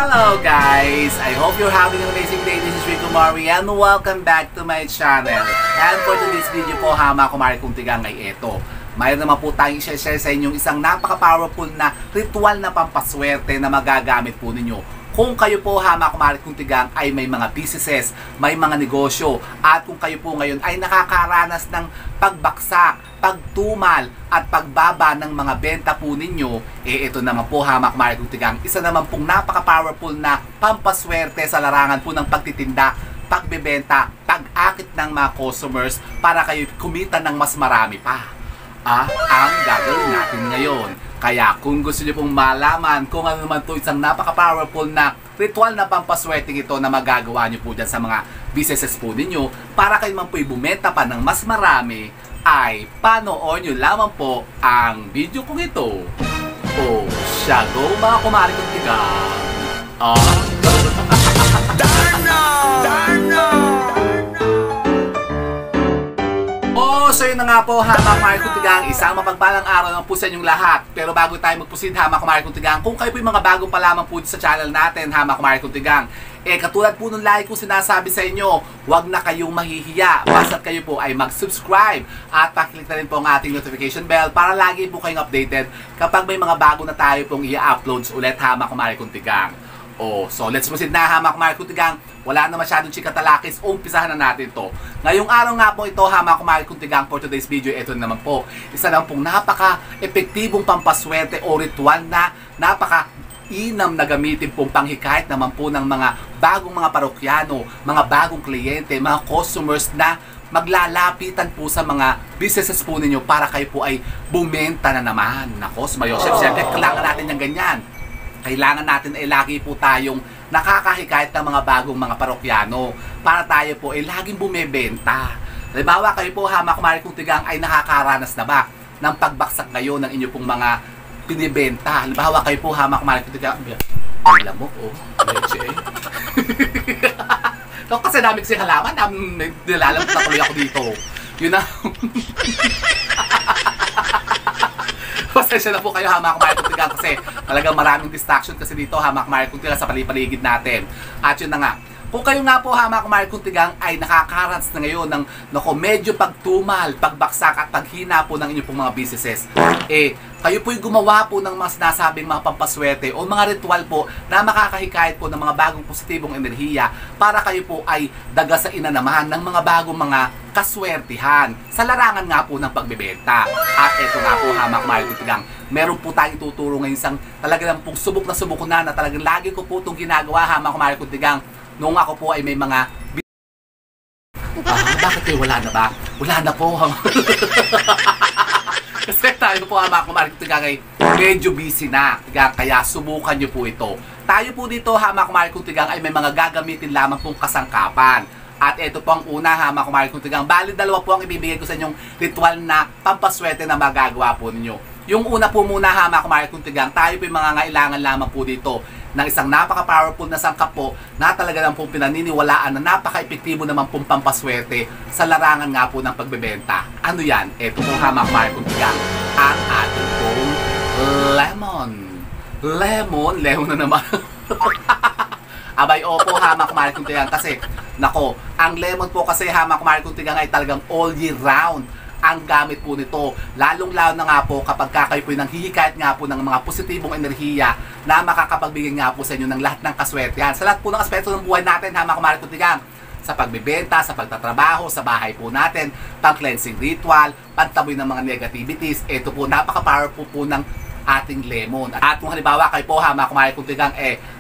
Hello guys! I hope you're having an amazing day. This is Rico Mari and welcome back to my channel. And for today's video po, mga kumari kong tigang ay eto. Mayroon naman po tayong i-share sa inyong isang napaka-powerful na ritual na pampaswerte na magagamit po ninyo. Kung kayo po, mga kumari kong tigang, ay may mga businesses, may mga negosyo, at kung kayo po ngayon ay nakakaranas ng pagbaksak, pagtumal, at pagbaba ng mga benta po ninyo, ito naman po, mga kumari kong tigang, isa naman pong napaka-powerful na pampaswerte sa larangan po ng pagtitinda, pagbebenta, pag-akit ng mga customers para kayo kumita ng mas marami pa. Ang gagawin natin ngayon. Kaya kung gusto niyo pong malaman kung ano naman to isang napaka-powerful na ritual na pampaswerteng ito na magagawa niyo po dyan sa mga businesses po ninyo para kayo man po'y bumenta pa ng mas marami, ay panoorin niyo lamang po ang video kong ito. Siya go mga kumari kong tigang. So yun na nga po, mga kumari kong tigang, isang mapagpalang araw naman po sa inyong lahat. Pero bago tayo mag-proceed, mga kumari kong tigang, kung kayo po yung mga bago pa lamang po sa channel natin, mga kumari kong tigang, katulad po nung lagi kong sinasabi sa inyo, huwag na kayong mahihiya. Basta't kayo po ay mag-subscribe at pakiclick na rin po ang ating notification bell para lagi po kayong updated kapag may mga bago na tayo pong i-uploads ulit, mga kumari kong tigang. So let's proceed na, mga kumari kong tigang. Wala na masyadong chikatalakis, umpisahan na natin to. Ngayong araw nga po ito, mga kumari kong tigang, for today's video, ito naman po, isa lang pong napaka-epektibong pampaswerte o ritual na napaka-inam na gamitin pong panghikayat naman po ng mga bagong mga parokyano, mga bagong kliyente, mga customers na maglalapitan po sa mga businesses po ninyo para kayo po ay bumenta na naman. Nako, Smayosef, syempre kailangan natin yung ganyan. Kailangan natin ay lagi po tayong nakakahikayat ng mga bagong mga parokyano para tayo po ay laging bumebenta. Halimbawa, kayo po, mga kumari kong tigang, ay nakakaranas na ba ng pagbaksak ngayon ng inyo pong mga pinibenta? Halimbawa, kayo po, mga kumari kong tigang, ang lamok, leche eh. Kasi dami kasi halaman, nilalamot na tuloy ako dito. Yun na. Pasensya na po kayo, mga kumari kong tigang, kasi talagang maraming distraction kasi dito, mga kumari kong tigang, sa paligid natin. At yun na nga, kung kayo nga po, mga kumari kong tigang, ay nakakaranas na ngayon ng medyo pagtumal, pagbaksak at paghina po ng inyong pong mga businesses, kayo po'y gumawa po ng mga sinasabing mga pampaswerte o mga ritual po na makakahikayat po ng mga bagong positibong enerhiya para kayo po ay dagasain na naman ng mga bagong mga kaswertihan sa larangan nga po ng pagbebenta. At eto nga po, mga kumari kong tigang, meron po tayong ituturo ngayon isang talagang pong subok na subok na talagang lagi ko po itong ginagawa, mga kumari kong tigang, noong ako po ay may mga bakit kayo wala na ba? Wala na po. Kasi tayo po, mga kumari kong tigang, ay medyo busy na. Kaya subukan nyo po ito. Tayo po dito, mga kumari kong tigang, ay may mga gagamitin lamang pong kasangkapan. At ito po ang una, mga kumari kong tigang. Bali, dalawa po ang ibibigay ko sa inyong ritual na pampaswerte na magagawa po ninyo. Yung una po muna, mga kumari kong tigang, tayo po yung mga ngailangan lamang po dito ng isang napaka-powerful na sangkap po na talaga lang pong pinaniniwalaan na napaka-epektibo naman pong pampaswerte sa larangan nga po ng pagbebenta. Ano yan? Ito po, mga kumari kong tigang, ang ating pong lemon. Lemon na naman. Abay, opo, mga kumari kong tigang, kasi nako, ang lemon po kasi, mga kumari kong tigang, ay talagang all year round ang gamit po nito. Lalong-lalo na nga po kapag kayo po nang hihikayat nga po ng mga positibong enerhiya na makakapagbigay nga po sa inyo ng lahat ng kaswertehan. Sa lahat po ng aspeto ng buhay natin, mga kumari kong tigang, sa pagbebenta, sa pagtatrabaho, sa bahay po natin, pang-cleansing ritual, pantaboy ng mga negativities. Ito po, napaka-powerful po ng ating lemon. At kung halimbawa kayo po, mga kumari kong tigang,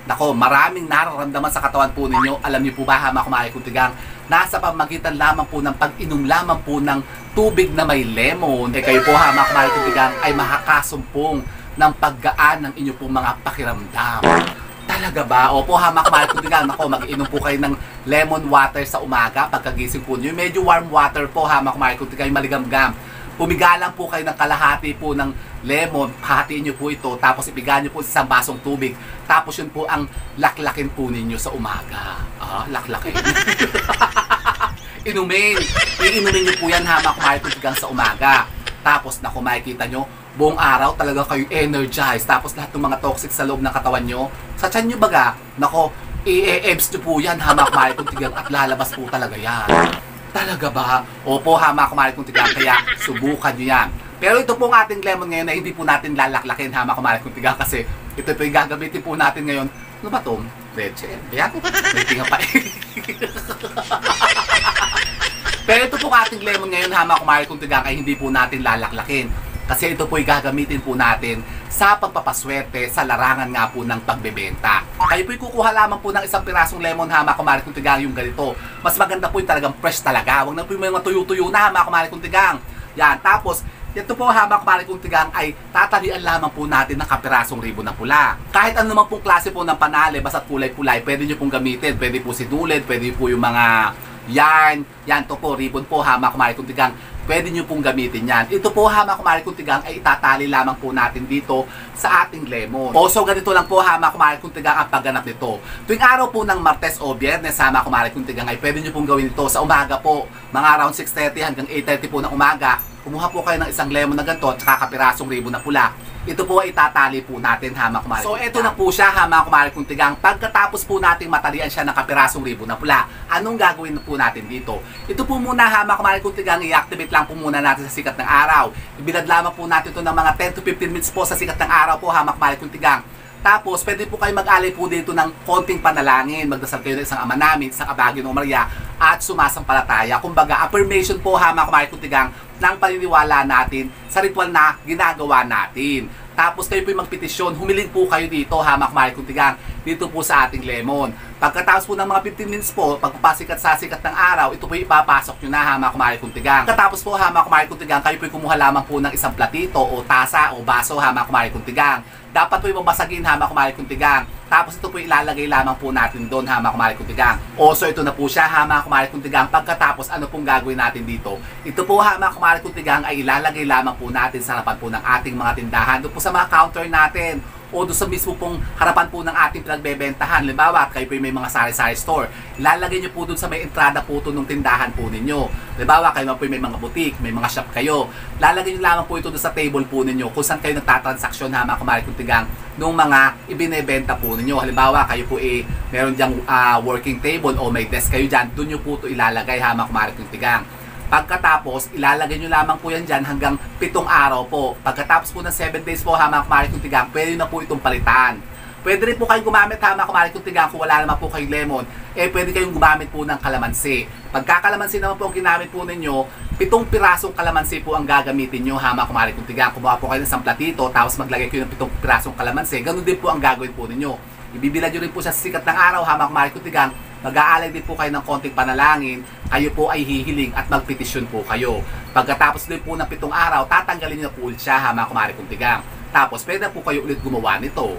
nako, maraming nararamdaman sa katawan po ninyo. Alam niyo po ba, mga kumari kong tigang, nasa pamagitan lamang po ng pag-inom lamang po ng tubig na may lemon, kayo po, mga kumari kong tigang, ay makakasumpong ng paggaan ng inyo pong mga pakiramdam. Talaga ba? Opo, mga kumari kong tigang, nako, mag-inom po kayo ng lemon water sa umaga pagkagising po niyo. Medyo warm water po, mga kumari kong tigang, maligamgam. Pumigalang po kayo ng kalahati po ng lemon, hatiin nyo po ito, tapos ibigan nyo po sa isang basong tubig, tapos yun po ang laklakin po ninyo sa umaga. Laklakin. Inumin nyo po yan, mga kumari kong tigang, sa umaga. Tapos, naku, makikita nyo, buong araw talaga kayo energized. Tapos lahat ng mga toxic sa loob ng katawan nyo, sa tiyan nyo baga, nako, i-EBS nyo po yan, hamak mari kong tigang, at lalabas po talaga yan. Talaga ba? Opo, hamak mari kong tigang, kaya subukan nyo yan. Pero ito pong ating lemon ngayon na hindi po natin lalaklakin, hamak mari kong tigang, kasi ito po yung gagamitin po natin ngayon. Ano ba ito? Leche. Ayan, may tinga pa eh. Pero ito pong ating lemon ngayon, hamak mari kong tigang, ay hindi po natin lalaklakin. Kasi ito po'y gagamitin po natin sa pagpapaswerte sa larangan nga po ng pagbebenta. Kayo po'y kukuha lamang po ng isang pirasong lemon, hama kumari kung tigang, yung ganito. Mas maganda po yung talagang fresh talaga. Huwag na po yung mga tuyo-tuyo na, hama kumari kung tigang. Yan, tapos ito po, hama kumari kung tigang, ay tatalian lamang po natin ng kapirasong ribbon na pula. Kahit ano naman pong klase po ng panali, basta't kulay-kulay, pwede nyo pong gamitin. Pwede po sinulid, pwede po yung mga yarn. Yan to po, ribbon po, hama kumari kung tigang. Pwede nyo pong gamitin yan. Ito po, hamak kumari kung tigang, ay itatali lamang po natin dito sa ating lemon. O so ganito lang po, hamak kumari kung tigang, ang pagganap nito. Tuwing araw po ng Martes o Biyernes, hamak kumari kung tigang, ay pwede nyo pong gawin ito sa umaga po. Mga around 6:30 hanggang 8:30 po ng umaga. Kumuha po kayo ng isang lemon na ganito, tsaka kapirasong ribbon na pula. Ito po ay itatali po natin, hamak kumari. So ito na po siya, hamak kumari kung tigang. Pagkatapos po natin matalian siya ng kapirasong ribbon na pula, anong gagawin na po natin dito? Ito po muna, hamak kumari kung tigang, i-activate lang po muna natin sa sikat ng araw. Ibilad lamang po natin ito ng mga 10 to 15 minutes po sa sikat ng araw po, hamak kumari kung tigang. Tapos, pwede po kayo mag-alay po dito ng konting panalangin. Magdasal kayo ng isang Ama Namin, isang Aba Ginong Maria, at sumasampalataya. Kumbaga, affirmation po, hamak kumari kung tigang, ng paniniwala natin sa ritual na ginagawa natin. Tapos kayo po yung magpetisyon, humiling po kayo dito, hamak kumari kung tigang, dito po sa ating lemon. Pagkatapos po ng mga 15 minutes po, pagpapasikat sa sikat ng araw, ito po yung ipapasok nyo na, hamak kumari kung tigang. Pagkatapos po, hamak kumari kung tigang, kayo po yung kumuha lamang po ng isang platito o tasa o baso, hamak kumari kung tigang. Dapat po yung mabasagin, hamak kumari kung tigang. Tapos ito po ilalagay lamang po natin doon, hamak kumari kung tigang. O so ito na po siya, hamak kumari kung tigang. Pagkatapos ano pong gagawin natin dito? Ito po, hamak kumari kung tigang, ay ilalagay lamang po natin sa harapan po ng ating mga tindahan. Doon po sa mga counter natin o doon sa mismo pong harapan po ng ating pinagbebentahan. Halimbawa, kayo po may mga sari-sari store. Ilalagay nyo po doon sa may entrada po ito ng tindahan po ninyo. Halimbawa, kayo po may mga butik, may mga shop kayo. Lalagay nyo lamang po ito doon sa table po ninyo kung saan kayo nagtatransaksyon, hamak kumari kung tigang, nung mga ibinebenta po ninyo. Halimbawa, kayo po meron diyang working table o may desk kayo dyan, doon nyo po ito ilalagay, hamak kumari kung tigang. Pagkatapos, ilalagay nyo lamang po yan dyan hanggang 7 araw po. Pagkatapos po ng 7 days po, hamak kumari kung tigang, pwede na po itong palitan. Pwede rin po kayong gumamit, hamak kumari kung tigang, kung wala naman po kayong lemon, pwede kayong gumamit po ng kalamansi. Pagkakalamansi naman po ang ginamit po ninyo, 7 pirasong kalamansi po ang gagamitin nyo, hamak kumari kung tigang. Kumuha po kayo ng isang platito, tapos maglagay kayo ng 7 pirasong kalamansi. Ganun din po ang gagawin po ninyo. Ibibilad nyo rin po sa sikat ng araw, hamak kumari kung tigang. Mag-aalay din po kayo ng konting panalangin, kayo po ay hihiling at magpetisyon po kayo. Pagkatapos din po ng 7 araw, tatanggalin nyo na po ulit siya, hamak kumari kung tigang. Tapos pwede po kayo ulit gumawa nito.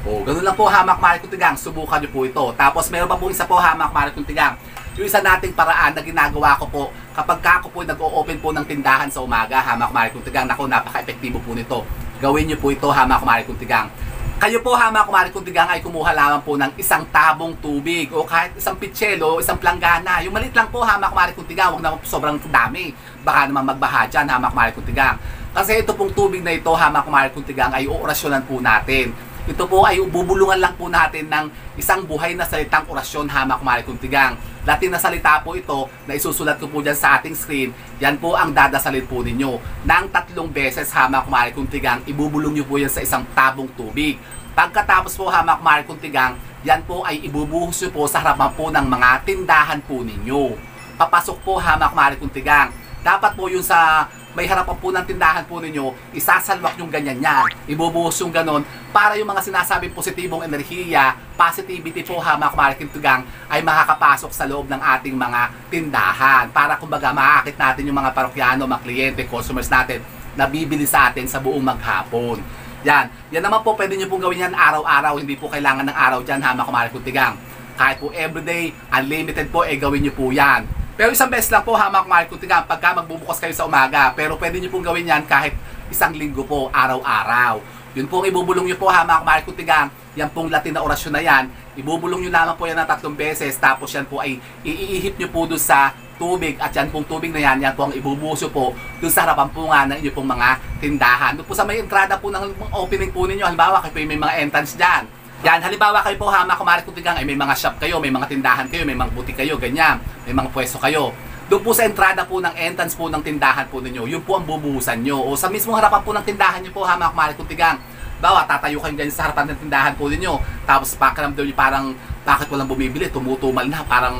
O, ganun lang po, hamak kumari kung tigang, subukan nyo po ito. Tapos meron pa po isa po, hamak kumari kung tigang. Yung isa nating paraan na ginagawa ko po, kapag ako po nag-o-open po ng tindahan sa umaga, hamak kumari kung tigang, naku, napaka-epektibo po nito. Gawin nyo po ito, hamak kumari kung tigang. Kayo po, hamak kumari kung tigang, ay kumuha lamang po ng isang tabong tubig o kahit isang pitchelo, isang planggana. Yung maliit lang po, hamak kumari kung tigang, huwag na sobrang dami. Baka naman magbaha dyan, hamak kumari kung tigang. Kasi ito pong tubig na ito, hamak kumari kung tigang, ay oorasyonan po natin. Ito po ay bubulungan lang po natin ng isang buhay na salitang orasyon, hamak kumari kung tigang. Latin na salita po ito na isusulat ko po dyan sa ating screen. Yan po ang dadasalin po ninyo. Nang 3 beses, hamak kumari kung tigang, ibubulong nyo po yan sa isang tabong tubig. Pagkatapos po, hamak kumari kung tigang, yan po ay ibubuhos nyo po sa harapan po ng mga tindahan po ninyo. Papasok po, hamak kumari kung tigang. Dapat po yung sa may harapan po ng tindahan po ninyo, isasalwak yung ganyan yan. Ibubuhos yung ganon para yung mga sinasabing positibong enerhiya, positivity po, hamak kumari kung tigang, ay makakapasok sa loob ng ating mga tindahan. Para kumbaga maakit natin yung mga parokyano, mga kliyente, customers natin na bibili sa atin sa buong maghapon. Yan naman po, pwede nyo pong gawin yan araw-araw, hindi po kailangan ng araw dyan, hamak kumari kung tigang. Kahit po everyday, unlimited po, gawin nyo po yan. Pero isang beses lang po, hamak kumari kung tigang, pagka magbubukas kayo sa umaga. Pero pwede nyo pong gawin yan kahit isang linggo po, araw-araw. Yun pong ibubulong nyo po, hamak kumari kung tigang, yan pong Latin na orasyon na yan, ibubulong nyo lamang po yan ng 3 beses, tapos yan po ay iihip nyo po doon sa tubig at yan pong tubig na yan po ang ibubuso po doon sa harapan po nga ng inyo pong mga tindahan. Doon po sa may entrada po ng opening po ninyo, halimbawa kayo po may mga entrance dyan. Yan, halimbawa kayo po kumari kung tigang ay may mga shop kayo, may mga tindahan kayo, may mga butik kayo, ganyan, may mga pwesto kayo. Doon po sa entrada po ng entrance po ng tindahan po ninyo, yun po ang bubuhusan nyo. O sa mismong harapan po ng tindahan nyo po kumari kung tigang. Bawa, tatayo kayo dyan sa harapan ng tindahan po ninyo. Tapos pakiramdam nyo parang bakit walang bumibili, tumutumal na, parang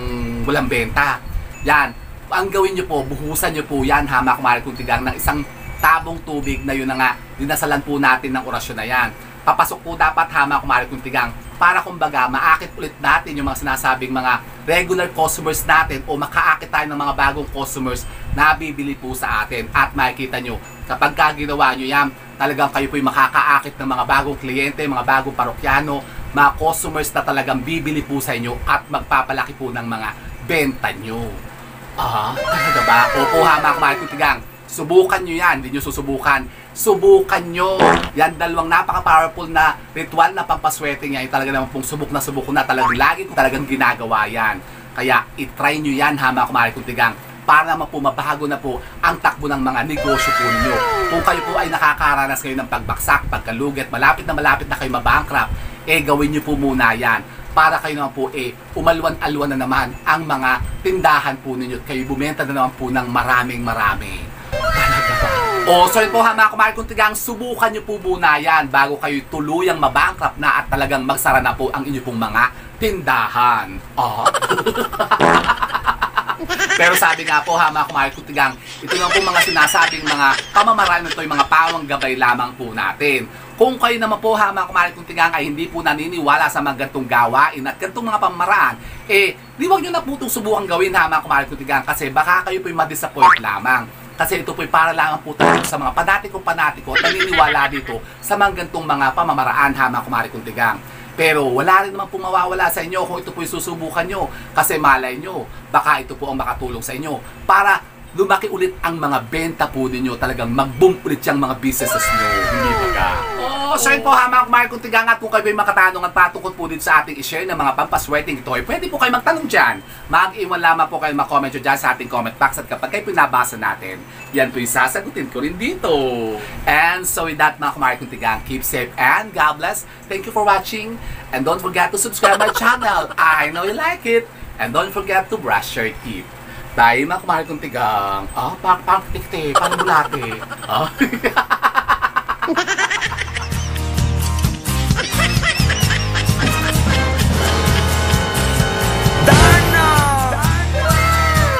walang benta. Yan, ang gawin nyo po, buhusan nyo po yan kumari kung tigang ng isang tabong tubig na yun na nga, dinasalan po natin ng orasyon na yan. Papasok po dapat kumari kung tigang para kumbaga maakit ulit natin yung mga sinasabing mga regular customers natin o makaakit tayo ng mga bagong customers na bibili po sa atin. At makikita nyo, kapag ginawa nyo yan, talagang kayo po yung makakaakit ng mga bagong kliyente, mga bagong parokyano, mga customers na talagang bibili po sa inyo at magpapalaki po ng mga benta nyo. Talaga ba? Opo kumari kung tigang. Subukan nyo yan, hindi nyo susubukan. Subukan nyo. Yan, dalawang napaka-powerful na ritual na pampaswerte niya. Talaga naman pong subok na talagang lagi ko talagang ginagawa yan. Kaya, itry nyo yan kumari kung tigang. Para naman po mabago na po ang takbo ng mga negosyo po ninyo. Kung kayo po ay nakakaranas kayo ng pagbaksak, pagkalugi, malapit na kayo mabankrupt, gawin nyo po muna yan. Para kayo naman po umalwan-alwan na naman ang mga tindahan po ninyo. Kayo bumenta na naman po ng maraming. So yun po kumari kung tigang, subukan nyo po muna yan bago kayo tuluyang mabankrupt na at talagang magsara na po ang inyo pong mga tindahan. Pero sabi nga po kumari kung tigang, ito lang po mga sinasabing mga pamamaraan nito, yung mga pawang gabay lamang po natin. Kung kayo naman po kumari kung tigang ay hindi po naniniwala sa mga gantong gawain at gantong mga pamamaraan, di wag nyo na po itong subukang gawin kumari kung tigang, kasi baka kayo po yung ma-disappoint lamang. Kasi ito po'y para lang po tayo sa mga panatiko at naniniwala dito sa mga gantong mga pamamaraan kumari kung tigang. Pero wala rin naman po mawawala sa inyo kung ito po'y susubukan nyo. Kasi malay nyo, baka ito po ang makatulong sa inyo para lumaki ulit ang mga benta po ninyo. Talagang mag-boom ulit yung mga businesses nyo. Hindi ba ka? So yun po kumari kung tigang, at kung kayo may makatanungan patungkol po dito sa ating i-share ng mga pampaswerteng ito, pwede po kayo magtanong dyan. Mag-iwan lamang po kayo mag-comment dyan sa ating comment box, at kapag kayo pinabasa natin, yan po yung sasagutin ko rin dito. And so with that kumari kung tigang, keep safe and God bless. Thank you for watching, and don't forget to subscribe my channel. I know you like it. And don't forget to brush your teeth. Tayo kumari kung tigang. Parang tiktik, parang bulate.